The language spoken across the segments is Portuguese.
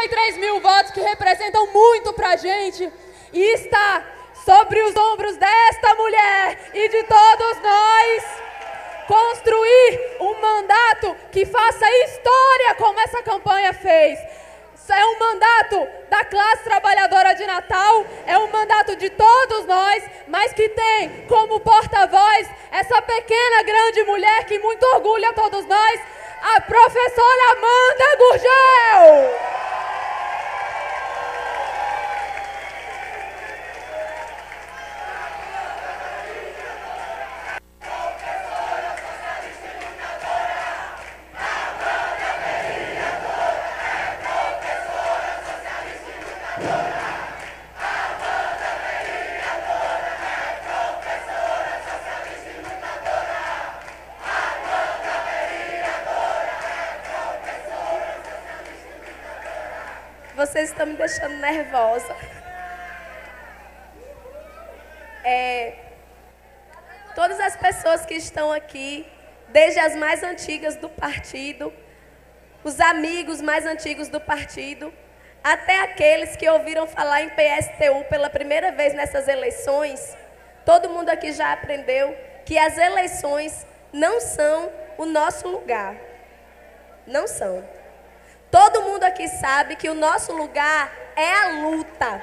33 mil votos que representam muito pra gente. E está sobre os ombros desta mulher e de todos nós construir um mandato que faça história como essa campanha fez. É um mandato da classe trabalhadora de Natal, é um mandato de todos nós, mas que tem como porta-voz essa pequena, grande mulher que muito orgulha a todos nós, a professora Amanda Gurgel. Vocês estão me deixando nervosa. Todas as pessoas que estão aqui, desde as mais antigas do partido, os amigos mais antigos do partido, até aqueles que ouviram falar em PSTU pela primeira vez nessas eleições, todo mundo aqui já aprendeu que as eleições não são o nosso lugar. Não são. Todo mundo aqui sabe que o nosso lugar é a luta.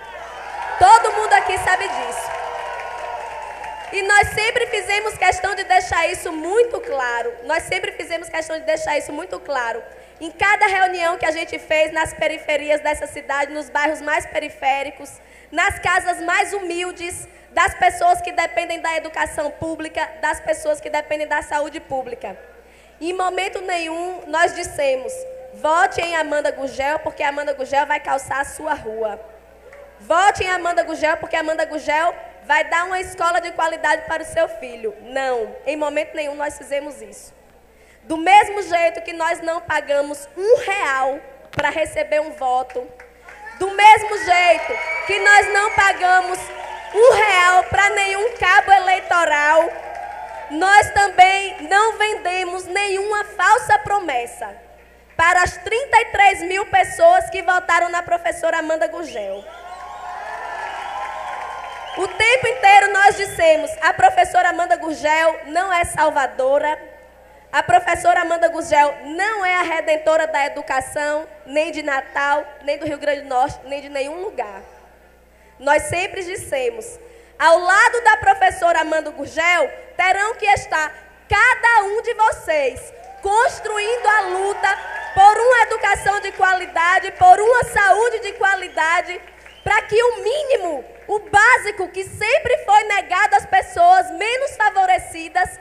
Todo mundo aqui sabe disso. E nós sempre fizemos questão de deixar isso muito claro. Nós sempre fizemos questão de deixar isso muito claro. Em cada reunião que a gente fez nas periferias dessa cidade, nos bairros mais periféricos, nas casas mais humildes, das pessoas que dependem da educação pública, das pessoas que dependem da saúde pública. Em momento nenhum nós dissemos: vote em Amanda Gurgel, porque Amanda Gurgel vai calçar a sua rua. Vote em Amanda Gurgel, porque Amanda Gurgel vai dar uma escola de qualidade para o seu filho. Não, em momento nenhum nós fizemos isso. Do mesmo jeito que nós não pagamos R$1 para receber um voto, do mesmo jeito que nós não pagamos R$1 para nenhum cabo eleitoral, nós também não vendemos nenhuma falsa promessa para as 33 mil pessoas que votaram na professora Amanda Gurgel. O tempo inteiro nós dissemos: a professora Amanda Gurgel não é salvadora, a professora Amanda Gurgel não é a redentora da educação, nem de Natal, nem do Rio Grande do Norte, nem de nenhum lugar. Nós sempre dissemos: ao lado da professora Amanda Gurgel, terão que estar cada um de vocês, construindo a luta por uma educação de qualidade, por uma saúde de qualidade, para que o mínimo, o básico que sempre foi negado às pessoas menos favorecidas,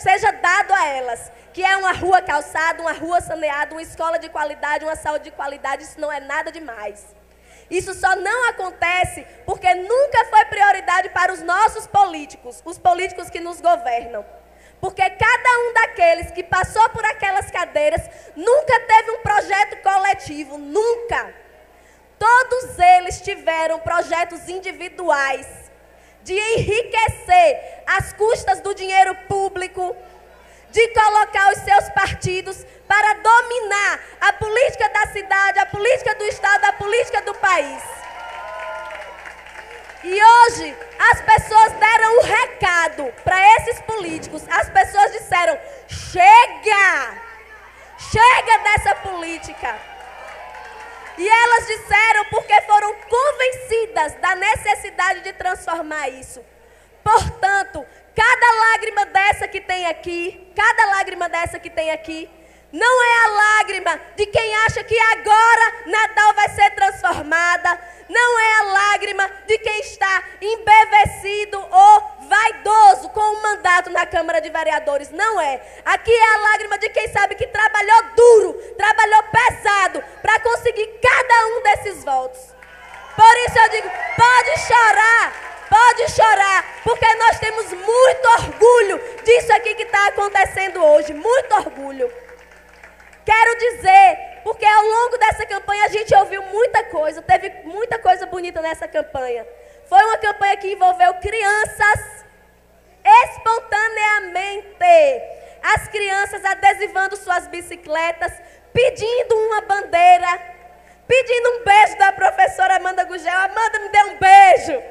seja dado a elas, que é uma rua calçada, uma rua saneada, uma escola de qualidade, uma saúde de qualidade. Isso não é nada demais. Isso só não acontece porque nunca foi prioridade para os nossos políticos, os políticos que nos governam. Porque cada um daqueles que passou por aquelas cadeiras nunca teve um projeto coletivo, nunca. Todos eles tiveram projetos individuais de enriquecer às custas do dinheiro público, de colocar os seus partidos para dominar a política da cidade, a política do estado, a política do país. E hoje as pessoas deram um recado para esses políticos. As pessoas disseram: chega! Chega dessa política! E elas disseram porque foram convencidas da necessidade de transformar isso. Portanto, cada lágrima dessa que tem aqui, não é a lágrima de quem acha que agora Natal vai ser transformada, não é a lágrima de quem está embevecido ou vaidoso com o mandato na Câmara de Vereadores, não é. Aqui é a lágrima de quem sabe que trabalhou duro, trabalhou pesado para conseguir cada um desses votos. Por isso eu digo, pode chorar, porque nós temos muito orgulho disso aqui que está acontecendo hoje, muito orgulho. Quero dizer, porque ao longo dessa campanha a gente ouviu muita coisa, teve muita coisa bonita nessa campanha. Foi uma campanha que envolveu crianças espontaneamente. As crianças adesivando suas bicicletas, pedindo uma bandeira, pedindo um beijo da professora Amanda Gugel. Amanda, me dê um beijo.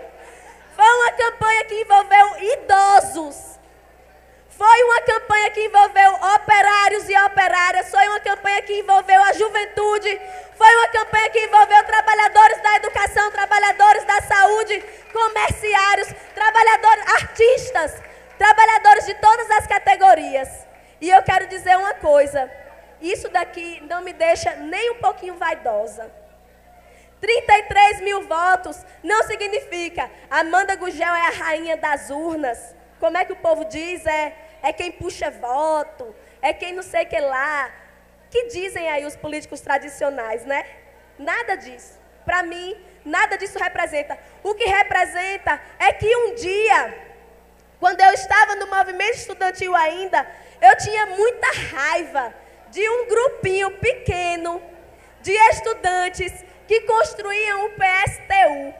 Foi uma campanha que envolveu idosos. Foi uma campanha que envolveu operários e operárias. Foi uma campanha que envolveu a juventude. Foi uma campanha que envolveu trabalhadores da educação, trabalhadores da saúde, comerciários, trabalhadores, artistas, trabalhadores de todas as categorias. E eu quero dizer uma coisa. Isso daqui não me deixa nem um pouquinho vaidosa. 33 mil votos não significa Amanda Gugel é a rainha das urnas. Como é que o povo diz? É quem puxa voto, é quem não sei o que lá. Que dizem aí os políticos tradicionais, né? Nada disso. Para mim, nada disso representa. O que representa é que um dia, quando eu estava no movimento estudantil ainda, eu tinha muita raiva de um grupinho pequeno de estudantes que construíam o PSTU.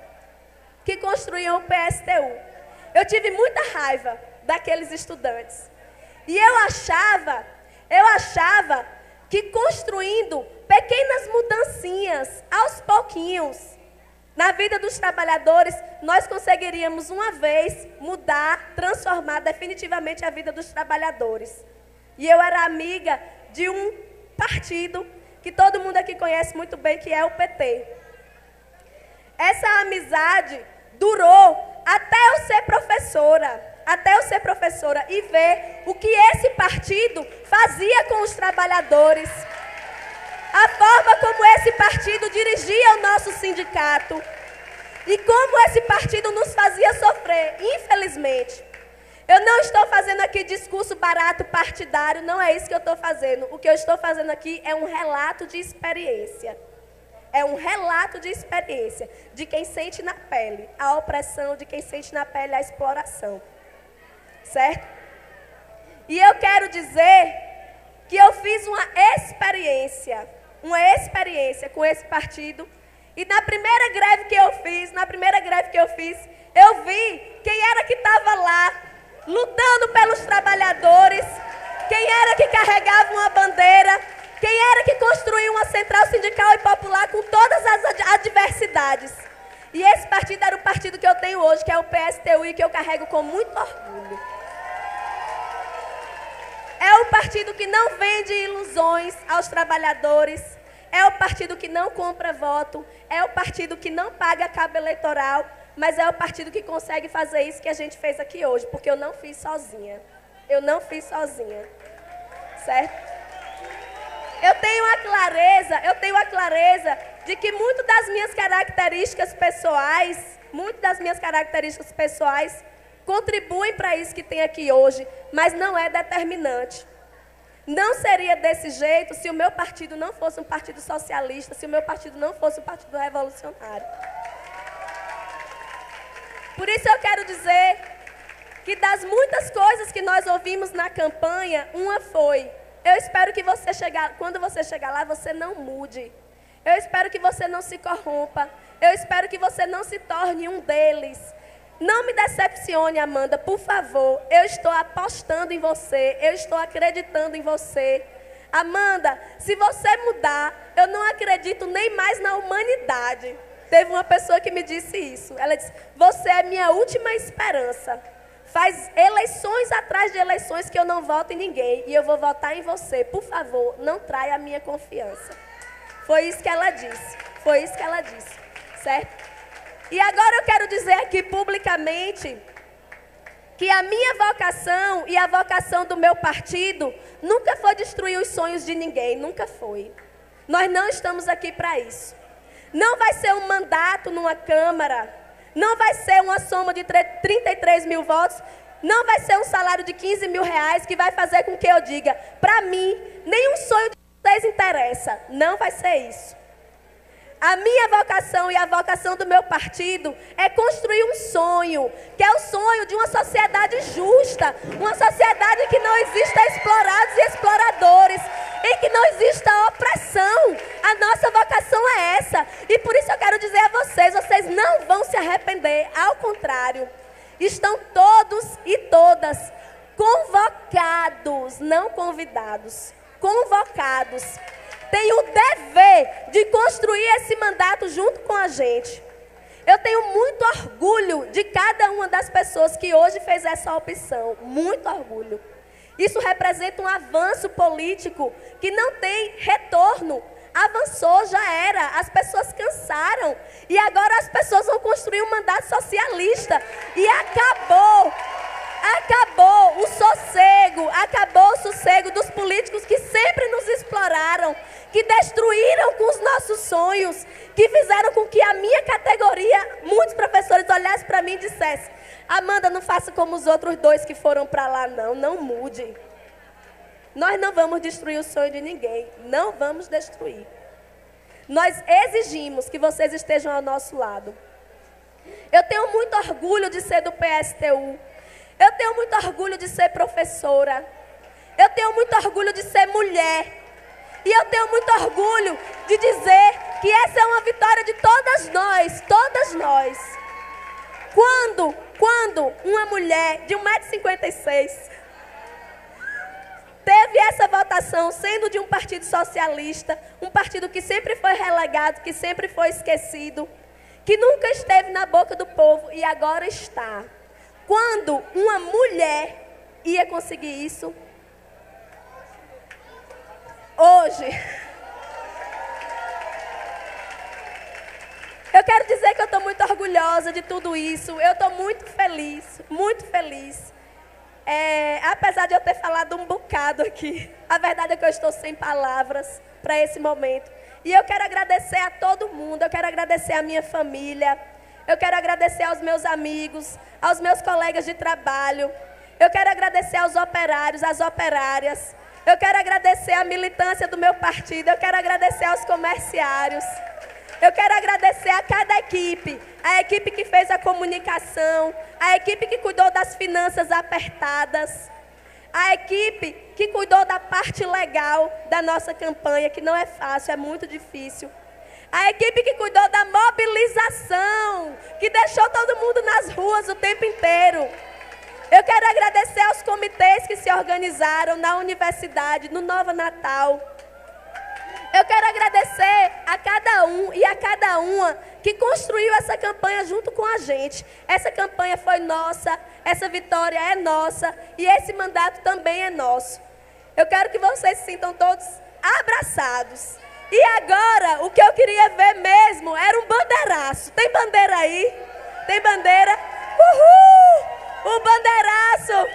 Eu tive muita raiva daqueles estudantes. E eu achava que construindo pequenas mudancinhas, aos pouquinhos, na vida dos trabalhadores, nós conseguiríamos uma vez mudar, transformar definitivamente a vida dos trabalhadores. E eu era amiga de um partido que todo mundo aqui conhece muito bem, que é o PT. Essa amizade durou até eu ser professora e ver o que esse partido fazia com os trabalhadores, a forma como esse partido dirigia o nosso sindicato e como esse partido nos fazia sofrer, infelizmente. Eu não estou fazendo aqui discurso barato partidário, não é isso que eu estou fazendo. O que eu estou fazendo aqui é um relato de experiência. É um relato de experiência de quem sente na pele a opressão, de quem sente na pele a exploração. Certo? E eu quero dizer que eu fiz uma experiência com esse partido. E na primeira greve que eu fiz, eu vi quem era que estava lá, lutando pelos trabalhadores, quem era que carregava uma bandeira, quem era que construiu uma central sindical e popular com todas as adversidades. E esse partido era o partido que eu tenho hoje, que é o PSTU, e que eu carrego com muito orgulho. É o partido que não vende ilusões aos trabalhadores, é o partido que não compra voto, é o partido que não paga cabo eleitoral, mas é o partido que consegue fazer isso que a gente fez aqui hoje, porque eu não fiz sozinha. Certo? Eu tenho a clareza de que muitas das minhas características pessoais contribuem para isso que tem aqui hoje, mas não é determinante. Não seria desse jeito se o meu partido não fosse um partido socialista, se o meu partido não fosse um partido revolucionário. Por isso eu quero dizer que das muitas coisas que nós ouvimos na campanha, uma foi: eu espero que quando você chegar lá, você não mude. Eu espero que você não se corrompa. Eu espero que você não se torne um deles. Não me decepcione, Amanda, por favor. Eu estou apostando em você. Eu estou acreditando em você. Amanda, se você mudar, eu não acredito nem mais na humanidade. Teve uma pessoa que me disse isso. Ela disse: você é minha última esperança. Faz eleições atrás de eleições que eu não voto em ninguém. E eu vou votar em você. Por favor, não traia a minha confiança. Foi isso que ela disse. Certo? E agora eu quero dizer aqui publicamente que a minha vocação e a vocação do meu partido nunca foi destruir os sonhos de ninguém. Nunca foi. Nós não estamos aqui para isso. Não vai ser um mandato numa Câmara. Não vai ser uma soma de 33 mil votos. Não vai ser um salário de 15 mil reais que vai fazer com que eu diga: para mim, nenhum sonho de vocês interessa. Não vai ser isso. A minha vocação e a vocação do meu partido é construir um sonho, que é o sonho de uma sociedade justa, uma sociedade que não exista explorados e exploradores, em que não exista opressão. A nossa vocação é essa. E por isso eu quero dizer a vocês, vocês não vão se arrepender, ao contrário. Estão todos e todas convocados, não convidados, convocados tem o dever de construir esse mandato junto com a gente. Eu tenho muito orgulho de cada uma das pessoas que hoje fez essa opção. Muito orgulho. Isso representa um avanço político que não tem retorno. Avançou, já era. As pessoas cansaram. E agora as pessoas vão construir um mandato socialista. E acabou. Acabou o sossego dos políticos que sempre nos exploraram, que destruíram com os nossos sonhos, que fizeram com que a minha categoria, muitos professores olhassem para mim e dissessem: Amanda, não faça como os outros dois que foram para lá, não mude. Nós não vamos destruir o sonho de ninguém, não vamos destruir. Nós exigimos que vocês estejam ao nosso lado. Eu tenho muito orgulho de ser do PSTU. Eu tenho muito orgulho de ser professora. Eu tenho muito orgulho de ser mulher. E eu tenho muito orgulho de dizer que essa é uma vitória de todas nós, todas nós. Quando uma mulher de 1,56 m teve essa votação, sendo de um partido socialista, um partido que sempre foi relegado, que sempre foi esquecido, que nunca esteve na boca do povo e agora está. Quando uma mulher ia conseguir isso? Hoje. Eu quero dizer que eu estou muito orgulhosa de tudo isso. Eu estou muito feliz, muito feliz. Apesar de eu ter falado um bocado aqui, a verdade é que eu estou sem palavras para esse momento. E eu quero agradecer a todo mundo, eu quero agradecer a minha família, eu quero agradecer aos meus amigos, aos meus colegas de trabalho, eu quero agradecer aos operários, às operárias, eu quero agradecer a militância do meu partido, eu quero agradecer aos comerciários, eu quero agradecer a cada equipe, a equipe que fez a comunicação, a equipe que cuidou das finanças apertadas, a equipe que cuidou da parte legal da nossa campanha, que não é fácil, é muito difícil. A equipe que cuidou da mobilização, que deixou todo mundo nas ruas o tempo inteiro. Eu quero agradecer aos comitês que se organizaram na universidade, no Nova Natal. Eu quero agradecer a cada um e a cada uma que construiu essa campanha junto com a gente. Essa campanha foi nossa, essa vitória é nossa e esse mandato também é nosso. Eu quero que vocês se sintam todos abraçados. E agora, o que eu queria ver mesmo era um bandeiraço. Tem bandeira aí? Tem bandeira? Uhul! Um bandeiraço!